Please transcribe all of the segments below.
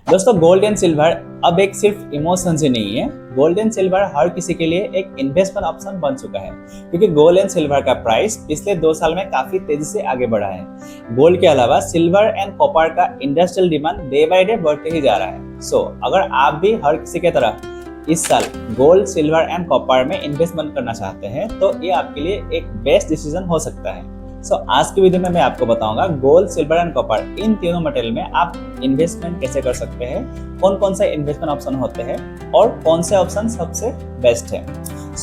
दोस्तों gold and silver अब एक सिर्फ इमोशन से नहीं है, गोल्ड एंड सिल्वर हर किसी के लिए एक इन्वेस्टमेंट ऑप्शन बन चुका है क्योंकि गोल्ड एंड सिल्वर का प्राइस पिछले 2 साल में काफी तेजी से आगे बढ़ा है। गोल्ड के अलावा सिल्वर एंड कॉपर का industrial demand day by day बढ़ते ही जा रहा है। सो अगर आप भी हर किसी की तरह इस साल गोल्ड, सिल्वर एंड कॉपर में इन्वेस्टमेंट करना चाहते हैं तो ये आपके लिए एक बेस्ट डिसीजन हो सकता है। आज की वीडियो में मैं आपको बताऊंगा गोल्ड, सिल्वर एंड कॉपर इन तीनों मेटल में आप इन्वेस्टमेंट कैसे कर सकते हैं, कौन कौन से इन्वेस्टमेंट ऑप्शन होते हैं और कौन से ऑप्शन सबसे बेस्ट है।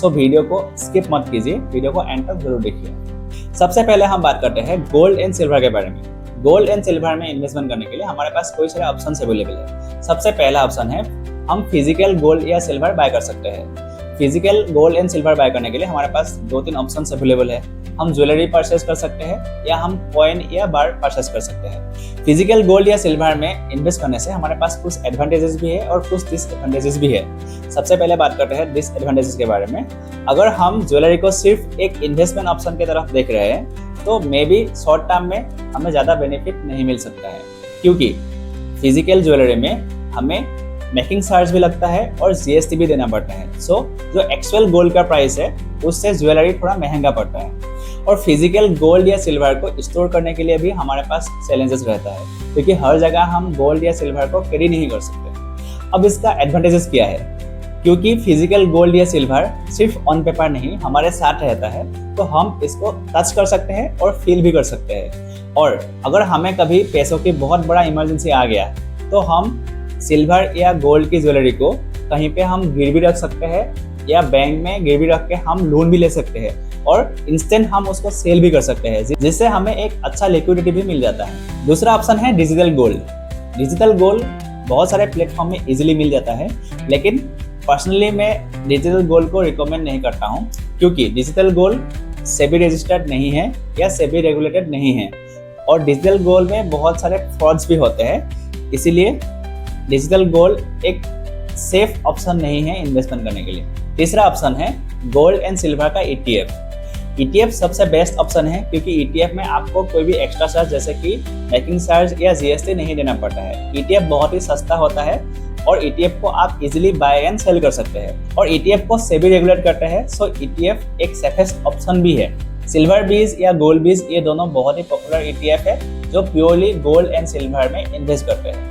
वीडियो को स्किप मत कीजिए, वीडियो को एंड तक जरूर देखिए। सबसे पहले हम बात करते हैं गोल्ड एंड सिल्वर के बारे में। गोल्ड एंड सिल्वर में इन्वेस्टमेंट करने के लिए हमारे पास कोई सारे ऑप्शन अवेलेबल है। सबसे पहला ऑप्शन है हम फिजिकल गोल्ड या सिल्वर बाय कर सकते हैं। Physical gold and silver buy करने के लिए हमारे पास 2-3 ऑप्शन अवेलेबल है। हम ज्वेलरी परचेस कर सकते हैं या हम कॉइन या बार परचेस कर सकते हैं। फिजिकल गोल्ड या सिल्वर में इन्वेस्ट करने से हमारे पास कुछ एडवांटेजेस भी है और कुछ डिसएडवांटेजेस भी है। सबसे पहले बात करते हैं डिसएडवांटेजेस के बारे में। अगर हम ज्वेलरी को सिर्फ एक इन्वेस्टमेंट ऑप्शन की तरफ देख रहे हैं तो मे बी शॉर्ट टर्म में हमें ज़्यादा बेनिफिट नहीं मिल सकता है, क्योंकि फिजिकल ज्वेलरी में हमें मेकिंग चार्ज भी लगता है और जीएसटी भी देना पड़ता है। जो एक्चुअल गोल्ड का प्राइस है उससे ज्वेलरी थोड़ा महंगा पड़ता है। और फिजिकल गोल्ड या सिल्वर को स्टोर करने के लिए भी हमारे पास चैलेंजेस रहता है, क्योंकि हर जगह हम गोल्ड या सिल्वर को कैरी नहीं कर सकते। अब इसका एडवांटेजेस क्या है? क्योंकि फिजिकल गोल्ड या सिल्वर सिर्फ ऑन पेपर नहीं हमारे साथ रहता है, तो हम इसको टच कर सकते हैं और फील भी कर सकते हैं। और अगर हमें कभी पैसों की बहुत बड़ा इमरजेंसी आ गया तो हम सिल्वर या गोल्ड की ज्वेलरी को कहीं पे हम गिरवी रख सकते हैं या बैंक में गिरवी रख के हम लोन भी ले सकते हैं और इंस्टेंट हम उसको सेल भी कर सकते हैं, जिससे हमें एक अच्छा लिक्विडिटी भी मिल जाता है। दूसरा ऑप्शन है डिजिटल गोल्ड। डिजिटल गोल्ड बहुत सारे प्लेटफॉर्म में इजीली मिल जाता है, लेकिन पर्सनली मैं डिजिटल गोल्ड को रिकमेंड नहीं करता हूँ, क्योंकि डिजिटल गोल्ड सेबी रजिस्टर्ड नहीं है या सेबी रेगुलेटेड नहीं है और डिजिटल गोल्ड में बहुत सारे फ्रॉड्स भी होते हैं। इसीलिए डिजिटल गोल्ड एक सेफ ऑप्शन नहीं है इन्वेस्टमेंट करने के लिए। तीसरा ऑप्शन है गोल्ड एंड सिल्वर का ETF। ETF सबसे बेस्ट ऑप्शन है, क्योंकि ETF में आपको कोई भी एक्स्ट्रा चार्ज जैसे कि मेकिंग चार्ज या जीएसटी नहीं देना पड़ता है। ETF बहुत ही सस्ता होता है और ETF को आप इजीली बाय एंड सेल कर सकते हैं और ETF को सेबी रेगुलेट करते हैं। ETF एक सेफेस्ट ऑप्शन भी है। सिल्वर बीज या गोल्ड बीज ये दोनों बहुत ही पॉपुलर ETF है जो प्योरली गोल्ड एंड सिल्वर में इन्वेस्ट करते हैं।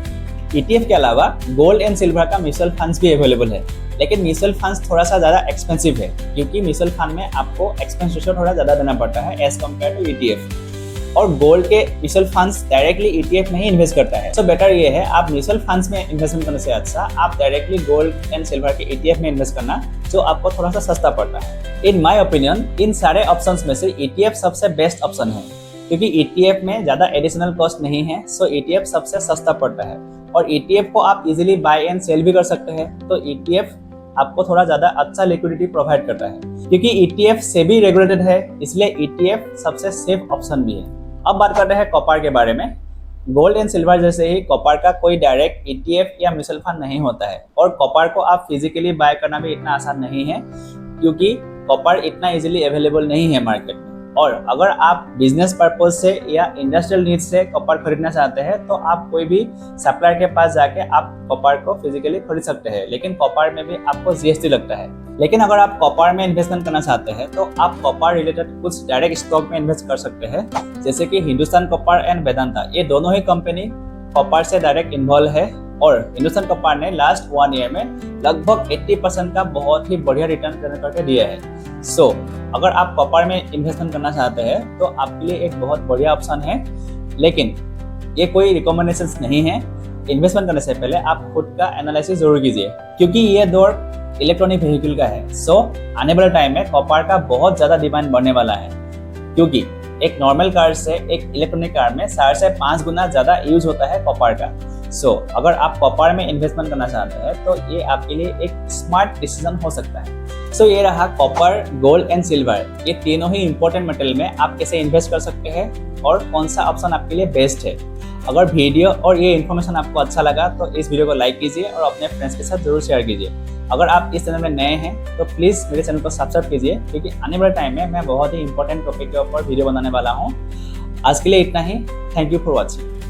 ETF के अलावा गोल्ड एंड सिल्वर का म्यूचुअल फंड्स भी अवेलेबल है, लेकिन म्यूचुअल फंड्स थोड़ा सा ज़्यादा एक्सपेंसिव है, क्योंकि म्यूचुअल फंड में आपको एक्सपेंस रेशियो थोड़ा ज़्यादा देना पड़ता है एज कम्पेयर टू ETF। और गोल्ड के म्यूचुअल फंड्स डायरेक्टली ETF में ही इन्वेस्ट करता है। बेटर ये है आप म्यूचुअल फंड्स में इन्वेस्टमेंट करने से अच्छा आप डायरेक्टली गोल्ड एंड सिल्वर के ETF में इन्वेस्ट करना, जो आपको थोड़ा सा सस्ता पड़ता है। इन माई ओपिनियन इन सारे ऑप्शन में से ETF सबसे बेस्ट ऑप्शन है, क्योंकि ETF में ज़्यादा एडिशनल कॉस्ट नहीं है। ETF सबसे सस्ता पड़ता है और ETF को आप इजीली बाय एंड सेल भी कर सकते हैं। तो ETF आपको थोड़ा ज़्यादा अच्छा लिक्विडिटी प्रोवाइड करता है। क्योंकि ETF सेबी रेगुलेटेड है, इसलिए ETF सबसे सेफ ऑप्शन भी है। अब बात करते हैं कॉपर के बारे में। गोल्ड एंड सिल्वर जैसे ही कॉपर का कोई डायरेक्ट ETF या म्यूचुअल फंड नहीं होता है और कॉपर को आप फिजिकली बाय करना भी इतना आसान नहीं है, क्योंकि कॉपर इतना इजीली अवेलेबल नहीं है मार्केट में। और अगर आप बिजनेस पर्पज से या इंडस्ट्रियल नीड से कॉपर खरीदना चाहते हैं तो आप कोई भी सप्लायर के पास जाके आप कॉपर को फिजिकली खरीद सकते हैं, लेकिन कॉपर में भी आपको जीएसटी लगता है। लेकिन अगर आप कॉपर में इन्वेस्टमेंट करना चाहते हैं तो आप कॉपर रिलेटेड कुछ डायरेक्ट स्टॉक में इन्वेस्ट कर सकते हैं, जैसे कि हिंदुस्तान कॉपर एंड वेदांता। ये दोनों ही कंपनी कॉपर से डायरेक्ट इन्वॉल्व है और हिंदुस्तान कॉपर ने लास्ट 1 ईयर में लगभग 80% का बहुत ही बढ़िया रिटर्न करके दिया है। अगर आप कॉपर में इन्वेस्टमेंट करना चाहते हैं तो आपके लिए एक बहुत बढ़िया ऑप्शन है, लेकिन ये कोई रिकमेंडेशंस नहीं है। इन्वेस्टमेंट करने से पहले आप खुद का एनालिसिस जरूर कीजिए, क्योंकि ये दौर इलेक्ट्रॉनिक व्हीकल का है। आने वाले टाइम में कॉपर का बहुत ज़्यादा डिमांड बढ़ने वाला है, क्योंकि एक नॉर्मल कार से एक इलेक्ट्रॉनिक कार में 4 से 5 गुना ज़्यादा यूज होता है कॉपर का। अगर आप कॉपर में इन्वेस्टमेंट करना चाहते हैं तो ये आपके लिए एक स्मार्ट डिसीजन हो सकता है। ये रहा कॉपर, गोल्ड एंड सिल्वर, ये तीनों ही इंपॉर्टेंट मेटल में आप कैसे इन्वेस्ट कर सकते हैं और कौन सा ऑप्शन आपके लिए बेस्ट है। अगर वीडियो और ये इन्फॉर्मेशन आपको अच्छा लगा तो इस वीडियो को लाइक कीजिए और अपने फ्रेंड्स के साथ जरूर शेयर कीजिए। अगर आप इस चैनल में नए हैं तो प्लीज़ मेरे चैनल को सब्सक्राइब कीजिए, क्योंकि आने वाले टाइम में मैं बहुत ही इंपॉर्टेंट टॉपिक के ऊपर वीडियो बनाने वाला हूँ। आज के लिए इतना ही। Thank you for watching.